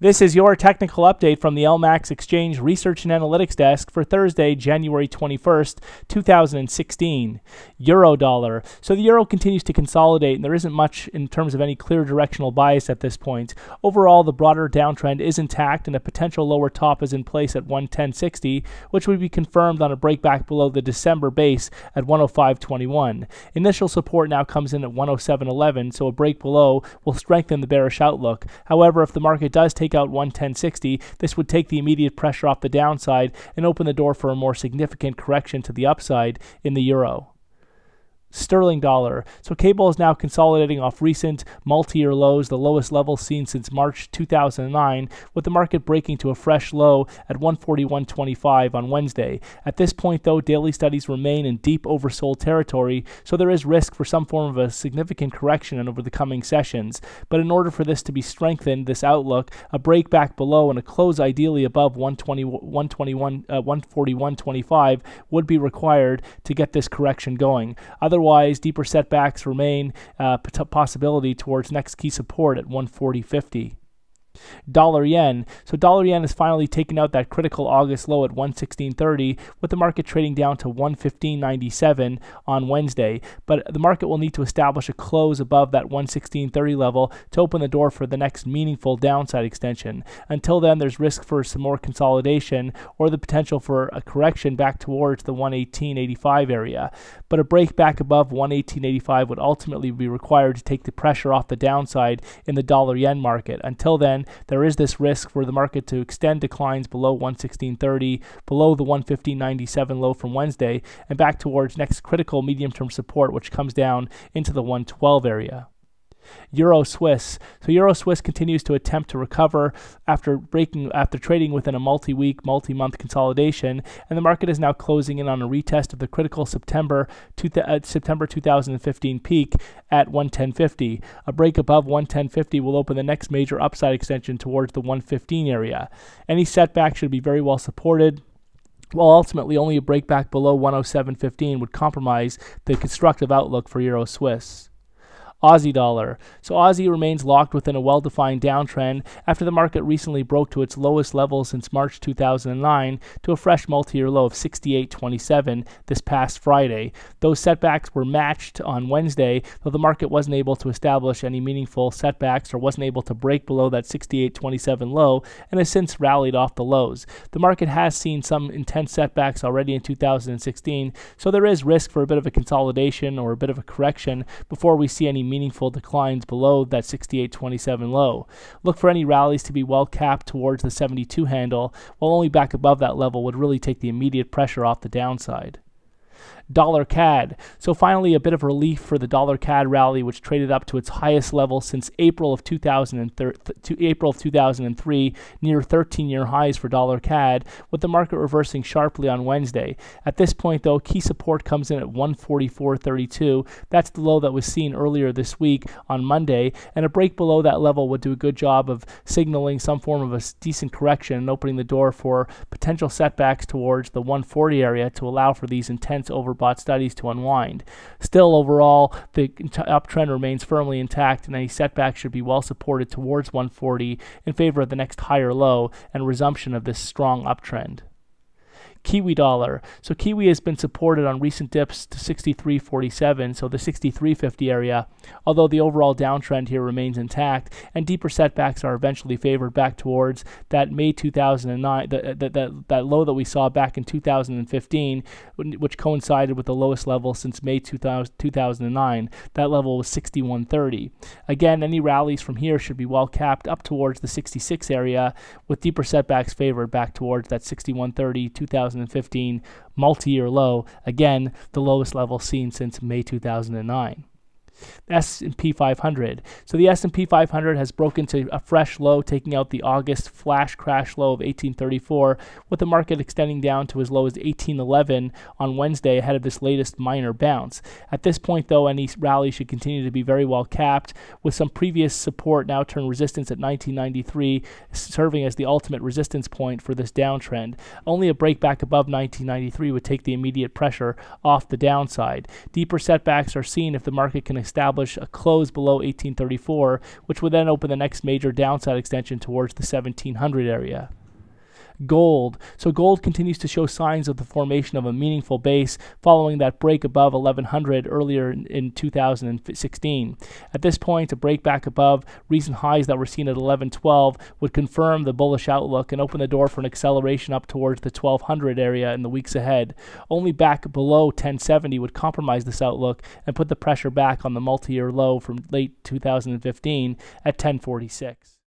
This is your technical update from the LMAX Exchange Research and Analytics Desk for Thursday, January 21st, 2016. Euro dollar. So the euro continues to consolidate, and there isn't much in terms of any clear directional bias at this point. Overall, the broader downtrend is intact, and a potential lower top is in place at 110.60, which would be confirmed on a breakback below the December base at 105.21. Initial support now comes in at 107.11, so a break below will strengthen the bearish outlook. However, if the market does take out 110.60, this would take the immediate pressure off the downside and open the door for a more significant correction to the upside in the euro. Sterling dollar. So cable is now consolidating off recent multi-year lows, the lowest level seen since March 2009, with the market breaking to a fresh low at 141.25 on Wednesday. At this point, though, daily studies remain in deep oversold territory, so there is risk for some form of a significant correction over the coming sessions. But in order for this to be strengthened, this outlook, a break back below and a close ideally above 141.25 would be required to get this correction going. Otherwise, deeper setbacks remain a possibility towards next key support at 140.50. Dollar yen. So dollar yen has finally taken out that critical August low at 116.30, with the market trading down to 115.97 on Wednesday. But the market will need to establish a close above that 116.30 level to open the door for the next meaningful downside extension. Until then, there's risk for some more consolidation or the potential for a correction back towards the 118.85 area. But a break back above 118.85 would ultimately be required to take the pressure off the downside in the dollar yen market. Until then, there is this risk for the market to extend declines below 116.30, below the 115.97 low from Wednesday, and back towards next critical medium-term support, which comes down into the 112 area. Euro Swiss. So Euro Swiss continues to attempt to recover after trading within a multi-week, multi-month consolidation, and the market is now closing in on a retest of the critical September 2015 peak at 110.50. A break above 110.50 will open the next major upside extension towards the 115 area. Any setback should be very well supported, while ultimately only a break back below 107.15 would compromise the constructive outlook for Euro Swiss. Aussie dollar. So Aussie remains locked within a well-defined downtrend after the market recently broke to its lowest level since March 2009 to a fresh multi-year low of 68.27 this past Friday. Those setbacks were matched on Wednesday, though the market wasn't able to establish any meaningful setbacks or wasn't able to break below that 68.27 low and has since rallied off the lows. The market has seen some intense setbacks already in 2016, so there is risk for a bit of a consolidation or a bit of a correction before we see any meaningful declines below that 68.27 low. Look for any rallies to be well capped towards the 72 handle, while only back above that level would really take the immediate pressure off the downside. Dollar CAD. So finally, a bit of relief for the dollar CAD rally, which traded up to its highest level since April of 2003, near 13-year highs for dollar CAD, with the market reversing sharply on Wednesday. At this point, though, key support comes in at 144.32. That's the low that was seen earlier this week on Monday, and a break below that level would do a good job of signaling some form of a decent correction and opening the door for potential setbacks towards the 140 area to allow for these intense overbought studies to unwind. Still, overall, the uptrend remains firmly intact, and any setback should be well supported towards 140 in favor of the next higher low and resumption of this strong uptrend. Kiwi dollar. So Kiwi has been supported on recent dips to 63.47, so the 63.50 area, although the overall downtrend here remains intact, and deeper setbacks are eventually favored back towards that May 2009, that low that we saw back in 2015, which coincided with the lowest level since May 2009. That level was 61.30. Again, any rallies from here should be well capped up towards the 66 area, with deeper setbacks favored back towards that 61.30 2015 multi-year low, again the lowest level seen since May 2009. S&P 500. So the S&P 500 has broken to a fresh low, taking out the August flash crash low of 1834, with the market extending down to as low as 1811 on Wednesday ahead of this latest minor bounce. At this point, though, any rally should continue to be very well capped, with some previous support now turned resistance at 1993 serving as the ultimate resistance point for this downtrend. Only a break back above 1993 would take the immediate pressure off the downside. Deeper setbacks are seen if the market can establish a close below 1834, which would then open the next major downside extension towards the 1700 area. Gold. So gold continues to show signs of the formation of a meaningful base following that break above 1100 earlier in 2016. At this point, a break back above recent highs that were seen at 1112 would confirm the bullish outlook and open the door for an acceleration up towards the 1200 area in the weeks ahead. Only back below 1070 would compromise this outlook and put the pressure back on the multi-year low from late 2015 at 1046.